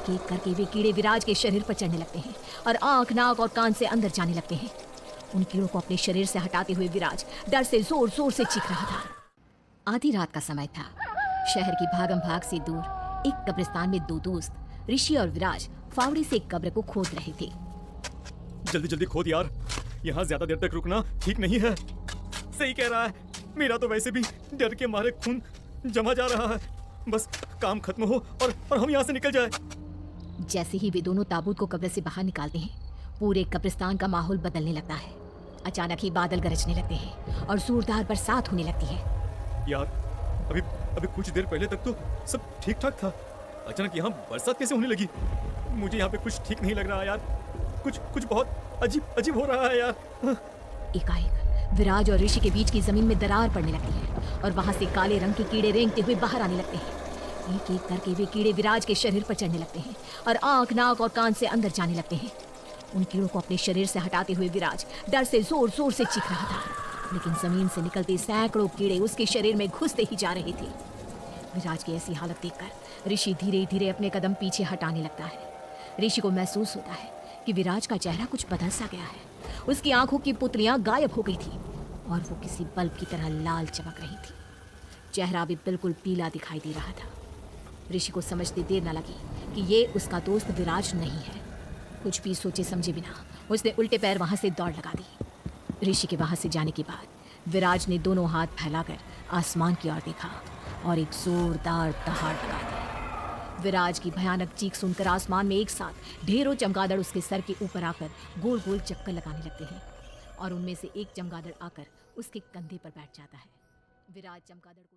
एक एक करके वे कीड़े विराज के शरीर पर चढ़ने लगते हैं और आंख, नाक और कान से अंदर जाने लगते हैं। उन कीड़ों को अपने शरीर से हटाते हुए विराज डर से जोर जोर से चीख रहा था। आधी रात का समय था। शहर की भागम भाग से दूर एक कब्रिस्तान में दो दोस्त ऋषि और विराज फावड़े से एक कब्र को खोद रहे थे। जल्दी जल्दी खोद यार, यहाँ ज्यादा देर तक रुकना ठीक नहीं है। सही कह रहा है, मेरा तो वैसे भी डर के मारे खून जमा जा रहा है। बस काम खत्म हो और हम यहाँ से निकल जाए। जैसे ही वे दोनों ताबूत को कब्र से बाहर निकालते हैं, पूरे कब्रिस्तान का माहौल बदलने लगता है। अचानक ही बादल गरजने लगते हैं और जोरदार बरसात होने लगती है। यार अभी कुछ देर पहले तक तो सब ठीक ठाक था, अचानक यहाँ बरसात कैसे होने लगी? मुझे यहाँ पे कुछ ठीक नहीं लग रहा यार। कुछ बहुत अजीब हो रहा है यार। एकाएक विराज और ऋषि के बीच की जमीन में दरार पड़ने लगती है और वहां से काले रंग के कीड़े रेंगते हुए बाहर आने लगते हैं। एक एक करके वे कीड़े विराज के शरीर पर चढ़ने लगते हैं और आंख, नाक और कान से अंदर जाने लगते हैं। उन कीड़ों को अपने शरीर से हटाते हुए विराज डर से जोर जोर से चीख रहा था, लेकिन जमीन से निकलते सैकड़ों कीड़े उसके शरीर में घुसते ही जा रहे थे। विराज की ऐसी हालत देखकर ऋषि धीरे धीरे अपने कदम पीछे हटाने लगता है। ऋषि को महसूस होता है कि विराज का चेहरा कुछ बदल सा गया है। उसकी आंखों की पुतलियां गायब हो गई थी और वो किसी बल्ब की तरह लाल चमक रही थी। चेहरा भी बिल्कुल पीला दिखाई दे रहा था। ऋषि को समझते देर न लगी कि ये उसका दोस्त विराज नहीं है। कुछ भी सोचे समझे बिना उसने उल्टे पैर वहां से दौड़ लगा दी। ऋषि के वहां से जाने के बाद विराज ने दोनों हाथ फैलाकर आसमान की ओर देखा और एक जोरदार दहाड़ लगा दी। विराज की भयानक चीख सुनकर आसमान में एक साथ ढेरों चमगादड़ उसके सर के ऊपर आकर गोल गोल चक्कर लगाने लगते हैं और उनमें से एक चमगादड़ आकर उसके कंधे पर बैठ जाता है। विराज चमगादड़ को